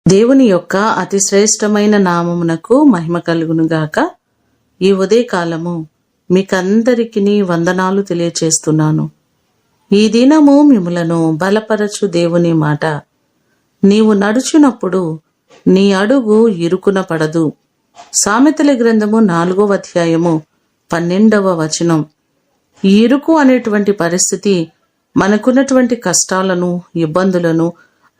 దేవుని యొక్క అతి శ్రేష్టమైన నామమునకు మహిమ కలుగునుగాక. ఈ ఉదయకాలము మీకందరికీ వందనాలు తెలియచేస్తున్నాను. ఈ దినము మిమ్ములను బలపరచు దేవుని మాట. నీవు నడుచునప్పుడు నీ అడుగు ఇరుకున పడదు. సామెతల గ్రంథము 4వ అధ్యాయము 12వ వచనం. ఈ ఇరుకు అనేటువంటి పరిస్థితి మనకున్నటువంటి కష్టాలను, ఇబ్బందులను,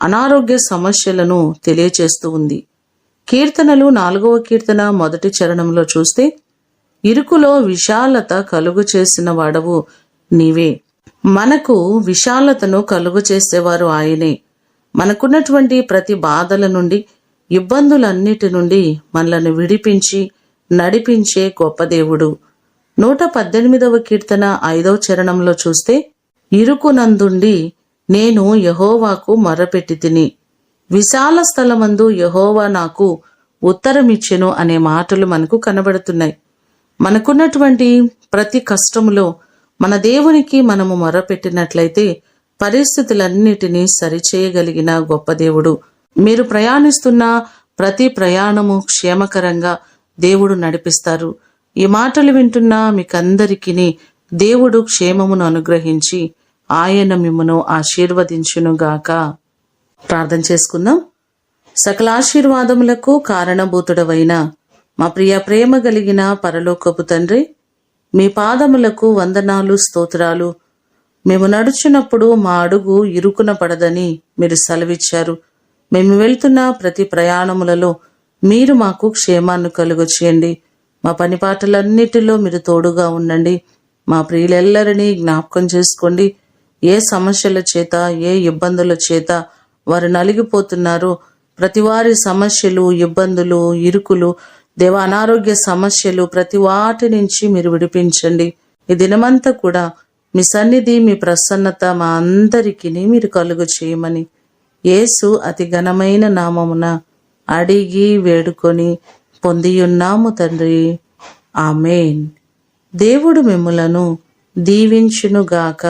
అనారోగ్య సమస్యలను తెలియచేస్తూ ఉంది. కీర్తనలు 4వ కీర్తన 1వ చరణంలో చూస్తే, ఇరుకులో విశాలత కలుగు చేసిన వాడవు నీవే. మనకు విశాలతను కలుగు చేసేవారు ఆయనే. మనకున్నటువంటి ప్రతి బాధల నుండి, ఇబ్బందులన్నిటి నుండి మనలను విడిపించి నడిపించే గొప్ప దేవుడు. 118వ కీర్తన 5వ చరణంలో చూస్తే, ఇరుకునందుండి నేను యెహోవాకు మొర్రపెట్టితిని, విశాల స్థలమందు యెహోవా నాకు ఉత్తరమిచ్చెను అనే మాటలు మనకు కనబడుతున్నాయి. మనకున్నటువంటి ప్రతి కష్టములో మన దేవునికి మనము మొర్రపెట్టినట్లయితే పరిస్థితులన్నిటినీ సరిచేయగలిగిన గొప్ప దేవుడు. మీరు ప్రయాణిస్తున్న ప్రతి ప్రయాణము క్షేమకరంగా దేవుడు నడిపిస్తారు. ఈ మాటలు వింటున్న మీకందరికీ దేవుడు క్షేమమును అనుగ్రహించి ఆయన మిమ్మును ఆశీర్వదించునుగాక. ప్రార్థన చేసుకుందాం. సకల ఆశీర్వాదములకు కారణభూతుడవైన మా ప్రేమ కలిగిన పరలోకపు తండ్రి, మీ పాదములకు వందనాలు, స్తోత్రాలు. మేము నడుచున్నప్పుడు మా అడుగు ఇరుకున పడదని మీరు సెలవిచ్చారు. మేము వెళ్తున్న ప్రతి ప్రయాణములలో మీరు మాకు క్షేమాన్ని కలుగు చేయండి. మా పనిపాటలన్నిటిలో మీరు తోడుగా ఉండండి. మా ప్రియులెల్లరినీ జ్ఞాపకం చేసుకోండి. ఏ సమస్యల చేత, ఏ ఇబ్బందుల చేత వారు నలిగిపోతున్నారో ప్రతి వారి సమస్యలు, ఇబ్బందులు, ఇరుకులు, దేవ అనారోగ్య సమస్యలు ప్రతి వాటి నుంచి మీరు విడిపించండి. ఈ దినమంతా కూడా మీ సన్నిధి, మీ ప్రసన్నత మా అందరికీ మీరు కలుగు చేయమని యేసు అతి ఘనమైన నామమున అడిగి వేడుకొని పొందియున్నాము తండ్రి. ఆమేన్. దేవుడు మిమ్ములను దీవించునుగాక.